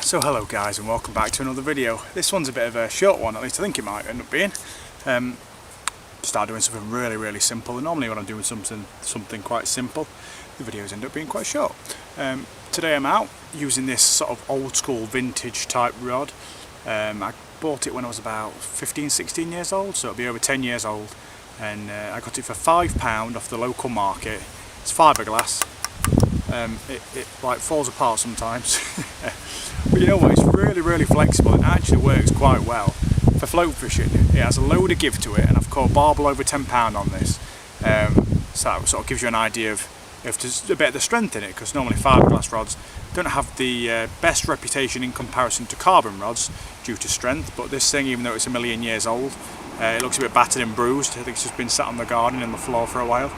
So hello guys, and welcome back to another video. This one's a bit of a short one, at least I think it might end up being. Start doing something really simple, and normally when I'm doing something quite simple, the videos end up being quite short. Today I'm out using this sort of old school vintage type rod. I bought it when I was about 15-16 years old, so it'll be over 10 years old, and I got it for £5 off the local market. It's fiberglass. It like falls apart sometimes. But you know what, it's really flexible and actually works quite well for float fishing. It has a load of give to it, and I've caught barbel over £10 on this, so that sort of gives you an idea of if there's a bit of the strength in it, because normally fiberglass rods don't have the best reputation in comparison to carbon rods due to strength, but this thing, even though it's a million years old, it looks a bit battered and bruised. I think it's just been sat on the garden and the floor for a while.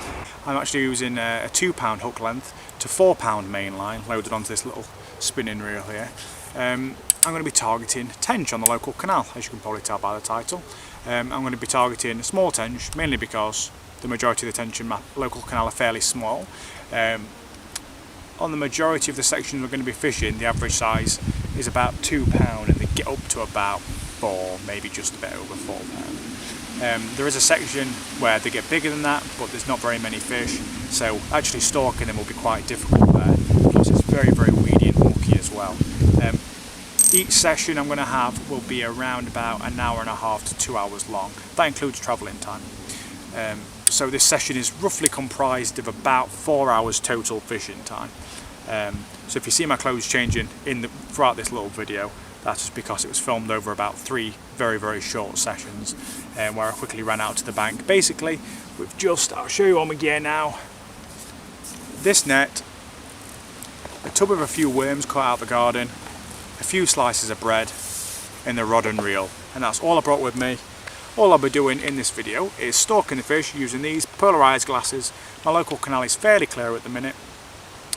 I'm actually using a £2 hook length to £4 main line loaded onto this little spinning reel here. I'm going to be targeting tench on the local canal, as you can probably tell by the title. I'm going to be targeting small tench, mainly because the majority of the tench in my local canal are fairly small. On the majority of the sections we're going to be fishing, the average size is about £2, and they get up to about 4, maybe just a bit over £4. There is a section where they get bigger than that, but there's not very many fish, so actually stalking them will be quite difficult there. Plus it's very weedy and mucky as well. Each session I'm going to have will be around about an hour and a half to 2 hours long. That includes travelling time. So this session is roughly comprised of about 4 hours total fishing time. So if you see my clothes changing throughout this little video, that's just because it was filmed over about 3 very short sessions, where I quickly ran out to the bank. Basically, I'll show you on my gear now. This net, a tub of a few worms cut out of the garden, a few slices of bread, and the rod and reel, and that's all I brought with me. All I'll be doing in this video is stalking the fish using these polarised glasses. My local canal is fairly clear at the minute.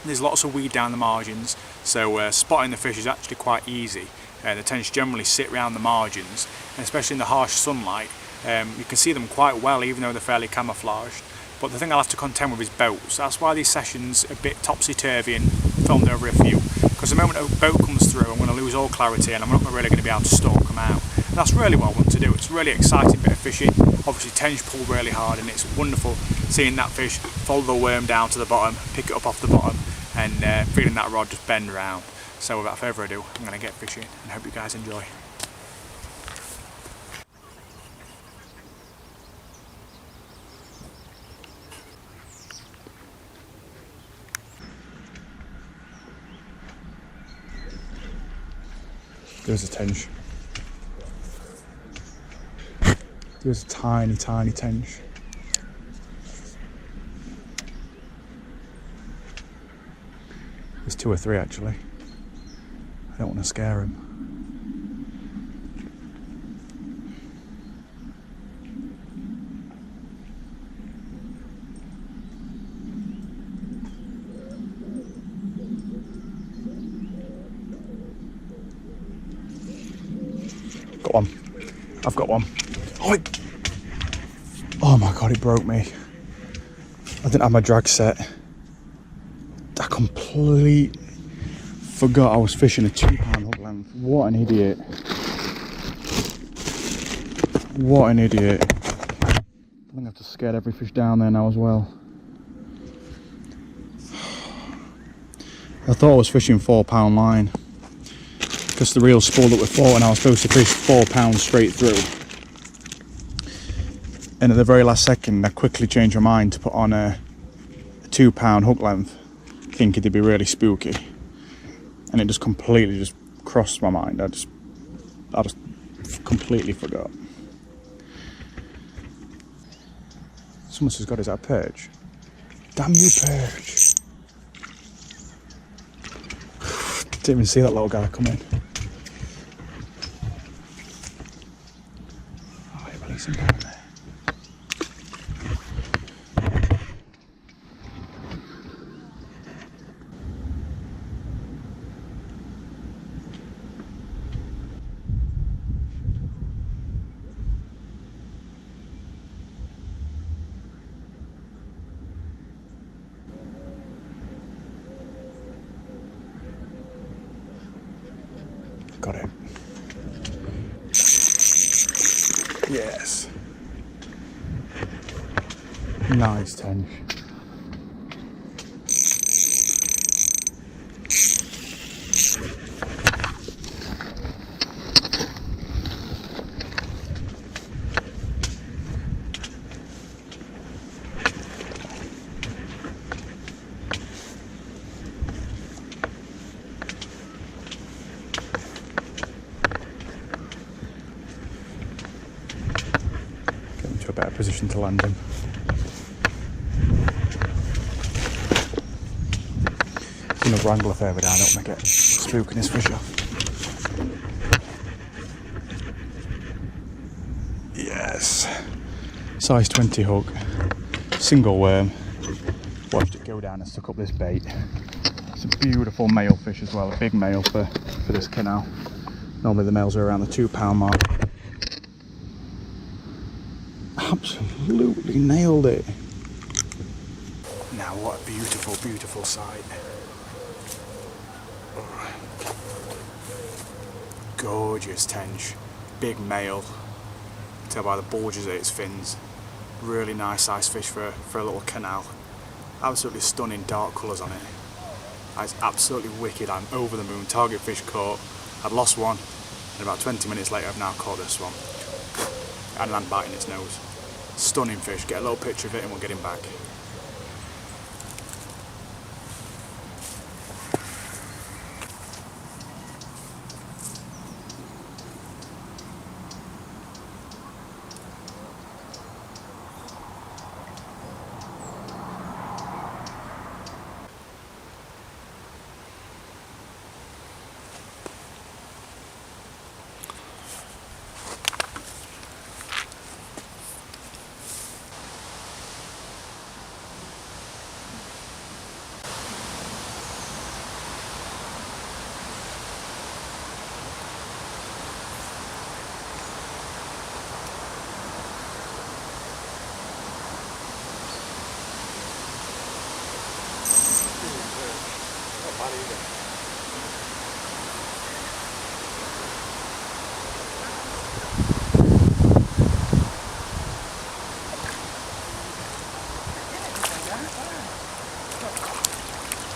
There's lots of weed down the margins, so spotting the fish is actually quite easy. The tench generally sit around the margins, and especially in the harsh sunlight, you can see them quite well even though they're fairly camouflaged. But the thing I'll have to contend with is boats. That's why these sessions are a bit topsy-turvy and filmed over a few, because the moment a boat comes through I'm going to lose all clarity and I'm not really going to be able to stalk them out. And that's really what I want to do. It's a really exciting bit of fishing. Obviously tench pull really hard, and it's wonderful seeing that fish follow the worm down to the bottom, pick it up off the bottom, and feeling that rod just bend around. So without further ado, I'm going to get fishing and hope you guys enjoy. There's a tench. There's a tiny tench. There's 2 or 3 actually. I don't want to scare him. Got one. I've got one. Oh my god, it broke me. I didn't have my drag set. I completely forgot I was fishing a £2 hook length. What an idiot. What an idiot. I think I've just scared every fish down there now as well. I thought I was fishing £4 line, because the reel spooled up with 4 and I was supposed to fish £4 straight through. And at the very last second I quickly changed my mind to put on a £2 hook length, thinking it'd be really spooky. And it just completely crossed my mind. I just completely forgot. Someone has got, is that a perch? Damn you, perch. Didn't even see that little guy come in. Oh, you're releasing down there. Got it. Yes. Nice tench. Get into a better position to land him. I'm gonna wrangle further down, I don't want to get spooking his fish off. Yes. Size 20 hook, single worm. Watched it go down and stuck up this bait. It's a beautiful male fish as well, a big male for this canal. Normally the males are around the £2 mark. Absolutely nailed it. Now what a beautiful, beautiful sight. Gorgeous tench, big male. Tell by the bulges of its fins. Really nice sized fish for a little canal. Absolutely stunning dark colours on it. It's absolutely wicked. I'm over the moon. Target fish caught. I'd lost one, and about 20 minutes later I've now caught this one. And land biting its nose. Stunning fish. Get a little picture of it and we'll get him back.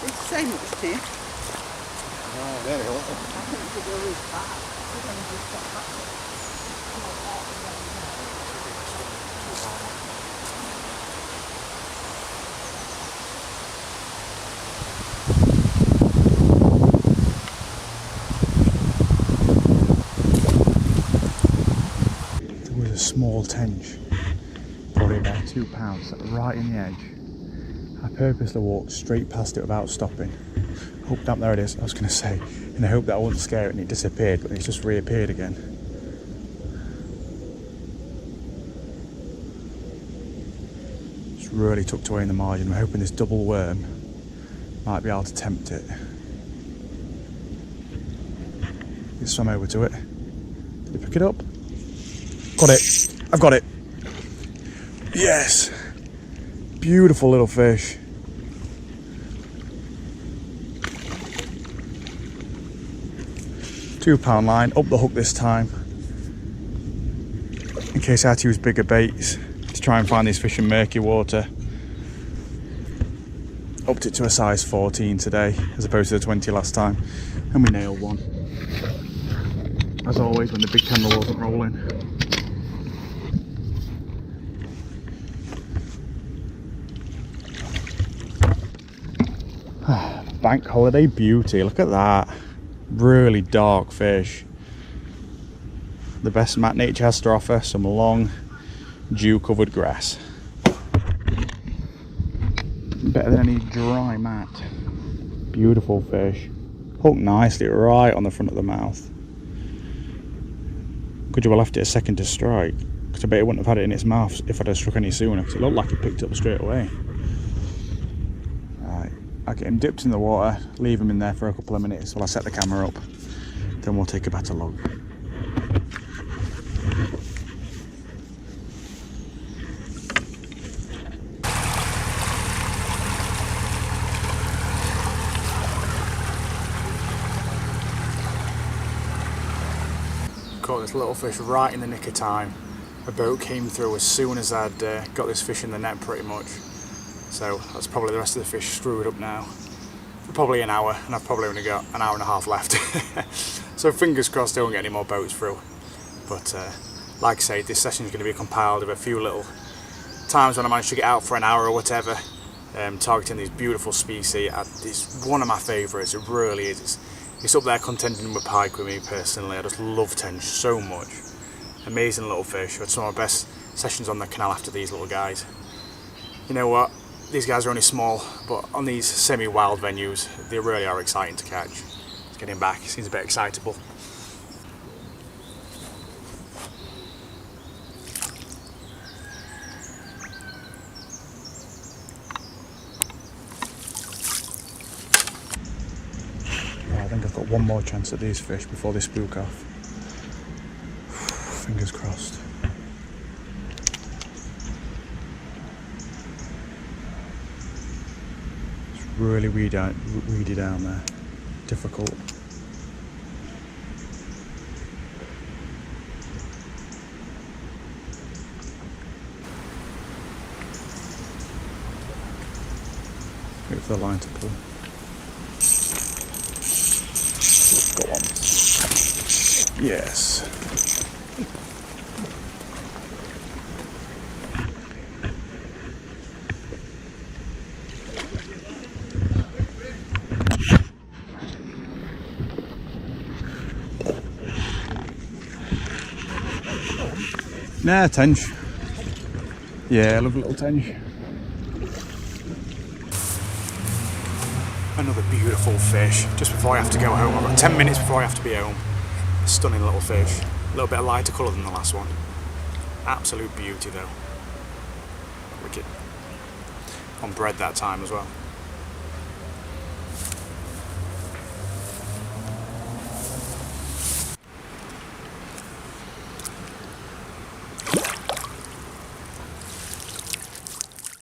It's the same as here. Oh, there we go. I think it will reach back. We're going to just stop back. There was a small tench, probably about £2, right in the edge. I purposely walked straight past it without stopping. Hope that, there it is, I was going to say, and I hope that I wouldn't scare it and it disappeared, but it's just reappeared again. It's really tucked away in the margin. I'm hoping this double worm might be able to tempt it. Just swam over to it. Did it pick it up? Got it! I've got it! Yes! Beautiful little fish. £2 line, up the hook this time. In case I had to use bigger baits to try and find these fish in murky water. Upped it to a size 14 today, as opposed to the 20 last time. And we nailed one. As always, when the big camera wasn't rolling. Bank holiday beauty, look at that. Really dark fish. The best mat nature has to offer, some long dew covered grass. Better than any dry mat. Beautiful fish. Hooked nicely right on the front of the mouth. Could you have left it a second to strike? Because I bet it wouldn't have had it in its mouth if I'd have struck any sooner, because it looked like it picked up straight away. I get him dipped in the water, leave him in there for a couple of minutes while I set the camera up, then we'll take a better look. caught this little fish right in the nick of time. A boat came through as soon as I'd got this fish in the net pretty much. So that's probably the rest of the fish screwed up now. For probably an hour, and I've probably only got an hour and a half left. So fingers crossed I don't get any more boats through. But like I say, this session is going to be compiled of a few little times when I managed to get out for an hour or whatever, targeting these beautiful species. It's one of my favourites, it really is. It's up there contending with pike with me personally. I just love tench so much. Amazing little fish. I had some of my best sessions on the canal after these little guys. You know what? These guys are only small, but on these semi-wild venues, they really are exciting to catch. It's getting back, seems a bit excitable. I think I've got one more chance at these fish before they spook off. Fingers crossed. It's really weedy down there. Difficult. Wait for the line to pull. Go on. Yes. Nah, tench. Yeah, I love a little tench. Another beautiful fish, just before I have to go home. I've got 10 minutes before I have to be home. Stunning little fish. A little bit of lighter colour than the last one. Absolute beauty though. Wicked. On bread that time as well.